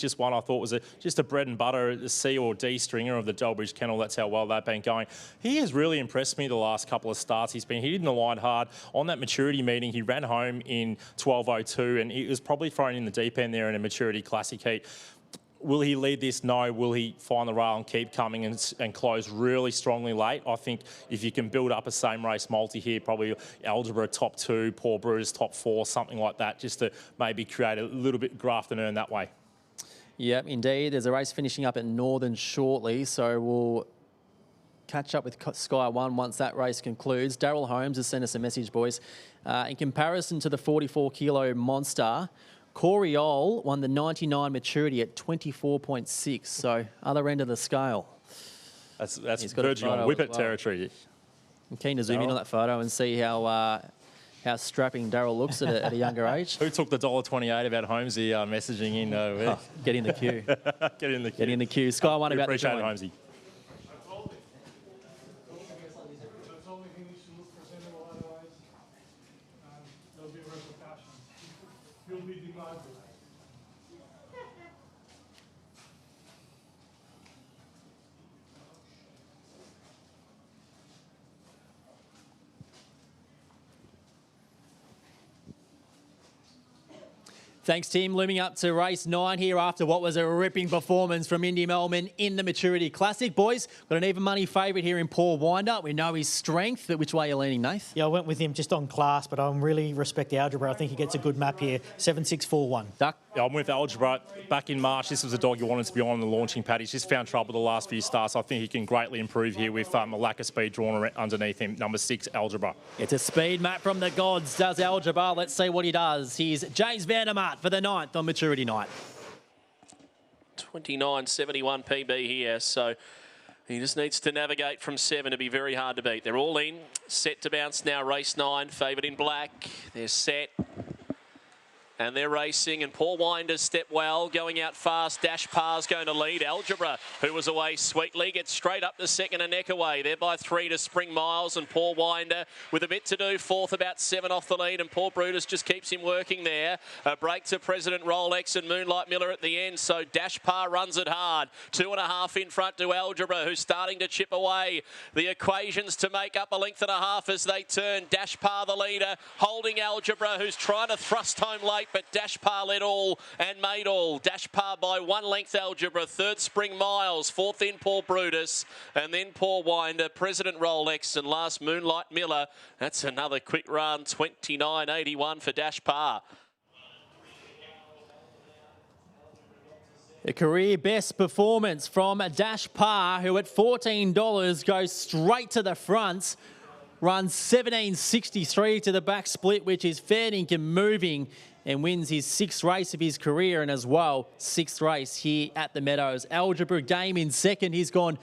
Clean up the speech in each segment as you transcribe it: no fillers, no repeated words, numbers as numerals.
just one I thought was just a bread and butter, the C or D stringer of the Delbridge Kennel. That's how well they've been going. He has really impressed me the last couple of starts. He's been hitting the line hard. On that maturity meeting, he ran home in 12:02, and he was probably thrown in the deep end there in a maturity classic heat. Will he lead this? No. Will he find the rail and keep coming and close really strongly late? I think if you can build up a same race multi here, probably Algebra top 2, Paul Brutus top 4, something like that, just to maybe create a little bit graft and earn that way. Yep, indeed. There's a race finishing up at Northern shortly, so we'll catch up with Sky One once that race concludes. Daryl Holmes has sent us a message, boys. In comparison to the 44-kilo monster, Coriol won the 99 maturity at 24.6, so other end of the scale. That's verging on whippet territory. I'm keen to zoom in on that photo and see how strapping Daryl looks at a younger age. Who took the $1.28 about Holmesy messaging in? Get in the queue. Get in the queue. Get in the queue. Sky One about to join. Appreciate it, Holmesy. Thanks, Tim. Looming up to race 9 here after what was a ripping performance from Indy Melbourne in the Maturity Classic. Boys, got an even money favourite here in Paul Winder. We know his strength, but which way are you leaning, Nath? Yeah, I went with him just on class, but I really respect the Algebra. I think he gets a good map here. 7-6-4-1. Duck? Yeah, I'm with Algebra. Back in March, this was a dog you wanted to be on the launching pad. He's just found trouble the last few starts. I think he can greatly improve here with a lack of speed drawn underneath him. Number 6, Algebra. It's a speed map from the gods, does Algebra. Let's see what he does. Here's James Vandermaat for the 9th on Maturity Night. 29.71 PB here, so he just needs to navigate from 7 to be very hard to beat. They're all in, set to bounce now, race 9, favoured in black. They're set. And they're racing, and Paul Winder's step well, going out fast. Dash Par's going to lead. Algebra, who was away sweetly, gets straight up to second, a neck away. They're by 3 to Spring Miles, and Paul Winder with a bit to do. 4th, about 7 off the lead, and Paul Brutus just keeps him working there. A break to President Rolex and Moonlight Miller at the end, so Dash Par runs it hard. 2.5 in front to Algebra, who's starting to chip away. The equations to make up a length and a half as they turn. Dash Par the leader, holding Algebra, who's trying to thrust home late, but Dash Par led all and made all. Dash Par by 1 length Algebra, 3rd Spring Miles, 4th in Paul Brutus, and then Paul Winder, President Rolex, and last Moonlight Miller. That's another quick run, 29.81 for Dash Par. A career best performance from Dash Par, who at $14 goes straight to the front. Runs 17.63 to the back split, which is fair dinkum moving, and wins his 6th race of his career, and as well, 6th race here at the Meadows. Algebra Game in 2nd. He's gone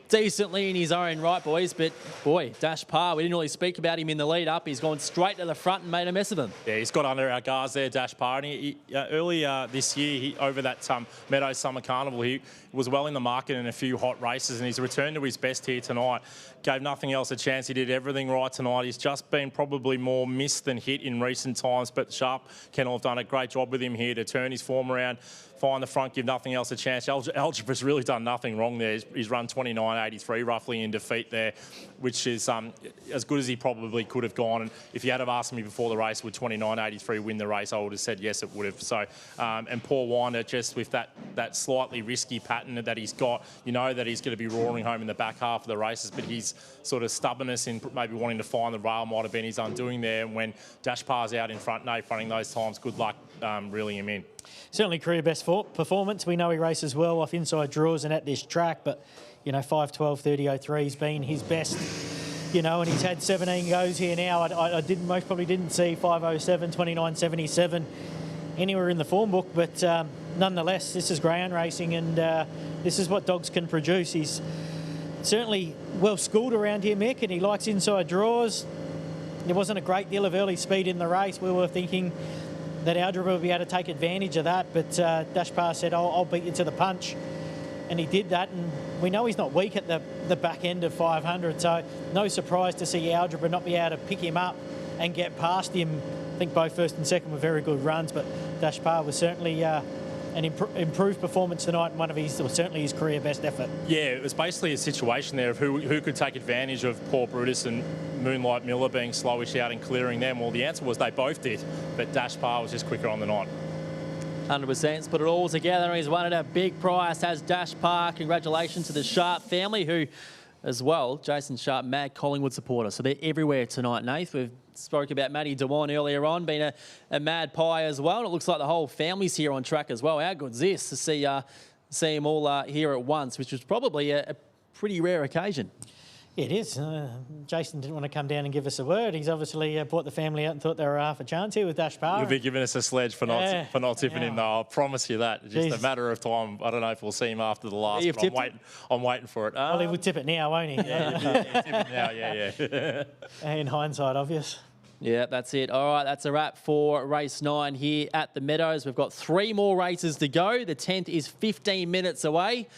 decently in his own right, boys, but boy, Dash Par, we didn't really speak about him in the lead up. He's gone straight to the front and made a mess of him. Yeah, he's got under our guards there, Dash Par, and earlier this year, over that Meadows Summer Carnival, he was well in the market in a few hot races, and he's returned to his best here tonight. Gave nothing else a chance. He did everything right tonight. He's just been probably more missed than hit in recent times, but Sharp Kennel have done a great job with him here to turn his form around, find the front, give nothing else a chance. Algebra's really done nothing wrong there. He's run 29.83 roughly in defeat there, which is as good as he probably could have gone. And if you had have asked me before the race, would 29.83 win the race, I would have said yes, it would have. So, and Paul Winder, just with that slightly risky pattern that he's got, you know that he's going to be roaring home in the back half of the races, but his sort of stubbornness in maybe wanting to find the rail might have been his undoing there. And when Dash Par's out in front, no fronting those times, good luck reeling him in. Certainly career best performance. We know he races well off inside draws and at this track, but, you know, 5:12:30:03 has been his best, you know, and he's had 17 goes here now. I most probably didn't see 5:07:29:77 anywhere in the form book, but nonetheless, this is greyhound racing, and this is what dogs can produce. He's certainly well schooled around here, Mick, and he likes inside draws. There wasn't a great deal of early speed in the race. We were thinking that Algebra would be able to take advantage of that, but Dash Par said, I'll beat you to the punch, and he did that, and we know he's not weak at the back end of 500, so no surprise to see Algebra not be able to pick him up and get past him. I think both 1st and 2nd were very good runs, but Dash Par was certainly an improved performance tonight in one of his, or certainly his career best effort. Yeah, it was basically a situation there of who could take advantage of Port Brutus and Moonlight Miller being slowish out and clearing them. Well, the answer was they both did, but Dash Par was just quicker on the night. 100%. Let's put it all together. He's won at a big price as Dash Par. Congratulations to the Sharp family, who, as well, Jason Sharp, mad Collingwood supporter. So they're everywhere tonight, Nath. We've spoke about Matty Dewan earlier on, being a mad pie as well. And it looks like the whole family's here on track as well. How good's this to see them all here at once, which was probably a pretty rare occasion. It is. Jason didn't want to come down and give us a word. He's obviously brought the family out and thought they were half a chance here with Dash Par. You'll be giving us a sledge for not tipping him, though. I'll promise you that. It's just a matter of time. I don't know if we'll see him after the last, but I'm waiting for it. Well, he will tip it now, won't he? Yeah, tip it now, yeah. In hindsight, obvious. Yeah, that's it. All right, that's a wrap for race 9 here at the Meadows. We've got 3 more races to go. The 10th is 15 minutes away.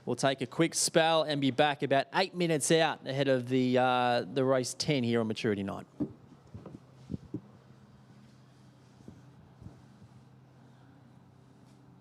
We'll take a quick spell and be back about 8 minutes out ahead of the race 10 here on Maturity Night.